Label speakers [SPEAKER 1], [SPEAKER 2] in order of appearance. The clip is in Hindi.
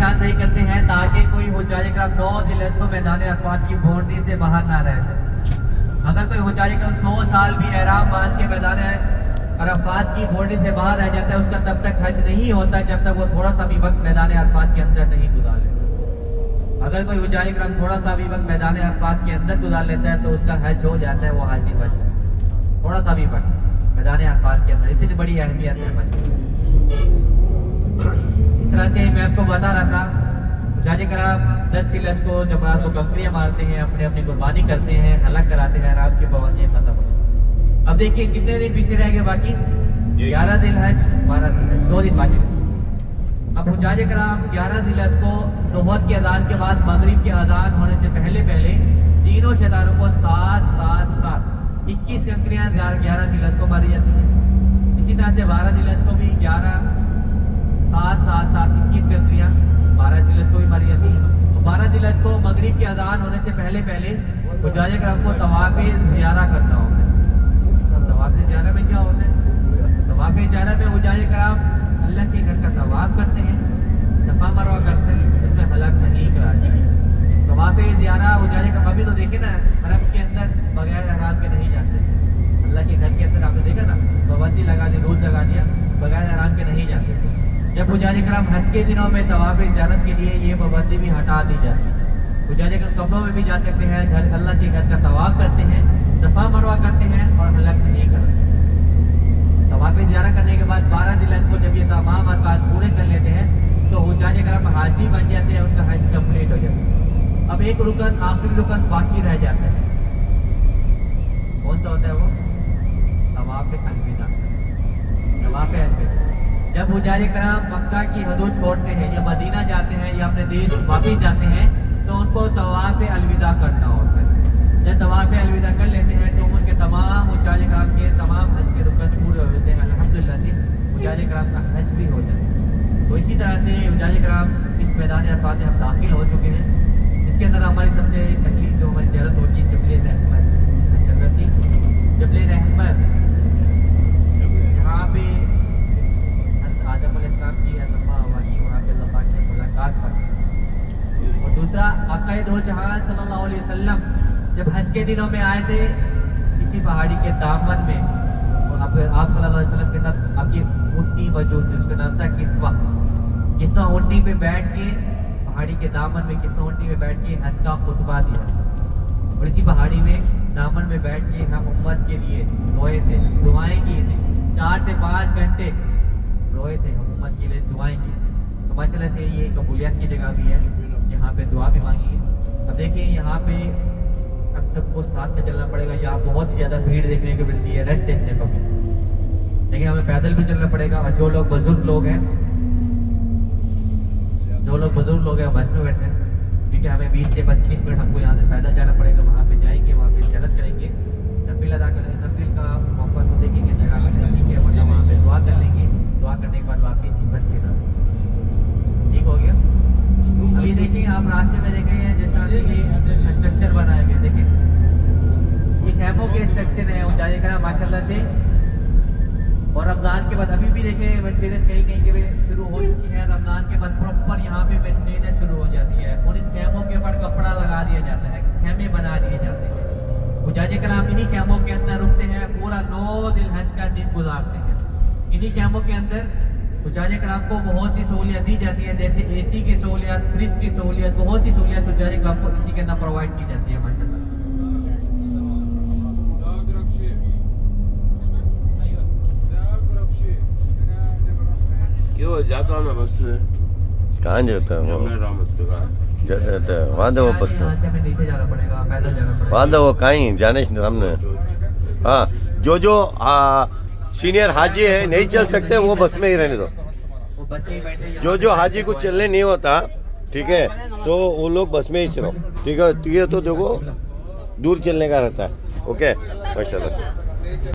[SPEAKER 1] निशानदेही करते हैं ताकि कोई हुज्जाज किराम 9 दिलहज को मैदान अरफात की बाउंड्री से बाहर ना रह जाए। अगर कोई हुज्जाज किराम 100 साल भी एहराम बांध के मैदान अरफात की बाउंड्री से बाहर रह जाता है, उसका तब तक हज नहीं होता जब तक वो थोड़ा सा भी वक्त मैदान अरफात के अंदर नहीं गुजार लेता। अगर कोई हुज्जाज किराम थोड़ा सा भी वक्त मैदान अरफात के अंदर गुजार लेता है तो उसका हज हो जाता है, वो हाजी बन जाता है। थोड़ा सा भी वक्त मैदान अरफात के अंदर, इतनी बड़ी अहमियत है मस्जिद। इस तरह से मैं आपको बता रहा था, हुज्जाज किराम 10 जिलहज को जमात को बकरियां मारते हैं, अपने अपनी कुर्बानी करते हैं, हलक कराते हैं, रात की पाबंदियां खत्म हो। अब देखिए कितने दिन पीछे रह गए बाकी, 11 जिलहज 12 जिलहज 2 दिन बाकी। अब हुज्जाज किराम 11 जिलहज को दोहर की अजान के बाद मगरिब की अजान होने से पहले पहले तीनों शैतानों को 7 21 कंकरियां 11 जिलहज को मारी जाती हैं। इसी तरह से 12 जिलहज को भी 7 21 कंकरियां 12 जिलहज को भी मारी जाती हैं। तो 12 जिलहज को मगरिब की अजान होने से पहले पहले हुज्जाज किराम को तवाफ़ ज़ियारा करना होता है। तवाफ़ ज़ियारा में क्या होता है? तवाफ़ ज़ियारा में हुज्जाज किराम अल्लाह के घर का तवाफ़ करते हैं, सफ़ा मरवा करते हैं, इसमें हलक नहीं कराते। तवाफ़ ज़ियारा हुज्जाज का अभी तो देखे ना, हरम के अंदर बगैर एहराम के नहीं जाते। अल्लाह के घर के अंदर आपने देखा ना, पाबंदी लगा दी, रूल लगा दिया, बगैर एहराम के नहीं जाते। जब हुज्जाज किराम हज के दिनों में तवाफ़ ज़ियारत के लिए ये पाबंदी भी हटा दी जाती है। हुज्जाज के कब्रों में भी जा सकते हैं, घर अल्लाह के घर का तवाफ़ करते हैं, सफ़ा मरवा करते हैं और हलक नहीं करते। तवाफ़ ज़ियारा करने के बाद 12 जिलहज को जब ये तमाम अरकान पूरे कर लेते हैं तो हुज्जाज किराम हाजी बन जाते हैं, उनका हज कंप्लीट हो जाता है। अब एक रुकन, आखिरी रुकन बाकी रह जाता है। कौन सा होता है वो? तवाफ़ अलविदा। तवाफ़ अलविदा जब हुज्जाज किराम मक्का की हदूद छोड़ते हैं या मदीना जाते हैं या अपने देश वापिस जाते हैं तो उनको तवाफ़ अलविदा करना होता है। जब तवाफ़ अलविदा कर लेते हैं तो उनके तमाम हुज्जाज किराम के तमाम हज के रुकन पूरे हो जाते हैं। अल्हम्दुलिल्लाह से हुज्जाज किराम का हज भी हो जाता है। तो इसी तरह से हुज्जाज किराम इस मैदान अरफात में हम दाखिल हो चुके हैं। इसके अंदर हमारी सबसे पहली जो हमारी ज़ियारत होगी जबल रहमत, जबल रहमत, जहाँ पे आदम अलैहिस्सलाम की अज़मा वाशी, वहाँ पे अल्लाह पाक ने मुलाकात की। और दूसरा आक़ाए दो जहां सल्लल्लाहु अलैहि वसल्लम जब हज के दिनों में आए थे इसी पहाड़ी के दामन में, और आप सल्लल्लाहु अलैहि वसल्लम के साथ आपकी ऊँटनी मौजूद थी, उसका नाम था किस्वा ऊँटनी पे बैठ के, पहाड़ी के दामन में किस्वा ऊँटनी पे बैठ के हज का खुतबा दिया। और इसी पहाड़ी में दामन में बैठ के हम उम्मत के लिए रोए थे, दुआएं की थी, 4 से 5 घंटे रोए थे, हम उम्मत के लिए दुआएं की। तो माशाल्लाह से ये कबूलियत की जगह भी है, यहाँ पे दुआ भी मांगी है। अब देखिए यहाँ पे हम सबको साथ में चलना पड़ेगा। यहाँ बहुत ही ज़्यादा भीड़ देखने को मिलती है, रश देखने को मिलती है, लेकिन हमें पैदल भी चलना पड़ेगा। और जो लोग बुजुर्ग लोग हैं बस में बैठे हैं, क्योंकि हमें 20 से 25 मिनट हमको यहाँ से पैदल जाना पड़ेगा। वहाँ पे जाएंगे, वहाँ पे ज़ियारत करेंगे, नफिल अदा करेंगे, नफिल का मौका तो देखेंगे, जगह लेंगे, मतलब वहाँ पे दुआ कर लेंगे। दुआ करने के बाद वापस बस के साथ ठीक हो गया। अभी देखिए आप रास्ते में देख रहे हैं जैसा ये स्ट्रक्चर बनाया गया, देखिए ये खैमों के स्ट्रक्चर है हुज्जाज किराम माशाल्लाह से। और रमज़ान के बाद अभी भी देखें मेंटेनेंस कहीं कहीं के शुरू हो चुकी है। रमज़ान के बाद प्रॉपर यहाँ पे मेंटेनेंस शुरू हो जाती है और इन खैमों के ऊपर कपड़ा लगा दिया जाता है, खैमे बना दिए जाते हैं। हुज्जाज किराम इन्हीं खैमों के अंदर रुकते हैं, पूरा 9 जिलहज का दिन गुजारते हैं। इन्हीं खैमों के अंदर हुज्जाज किराम को बहुत सी सहूलियत दी जाती है, जैसे AC की सहूलियत, फ्रिज की सहूलियत, बहुत सी सहूलियत हुज्जाज किराम को इसी के अंदर प्रोवाइड की जाती है माशाल्लाह।
[SPEAKER 2] क्यों जाता हूँ मैं बस से?
[SPEAKER 3] कहाँ जाता है वो? वहाँ तो वो बस
[SPEAKER 1] नीचे जाना पड़ेगा, पैदल जाना पड़ेगा।
[SPEAKER 3] वहाँ तो वो कहीं जाने से सामने। हाँ, जो सीनियर हाजी है नहीं चल सकते वो बस में ही रहने दो।
[SPEAKER 1] वो बस में ही बैठे,
[SPEAKER 3] जो हाजी को चलने नहीं होता, ठीक है, तो वो लोग बस में ही चलो, ठीक है। तो देखो दूर चलने का रहता है। ओके माशाल्लाह।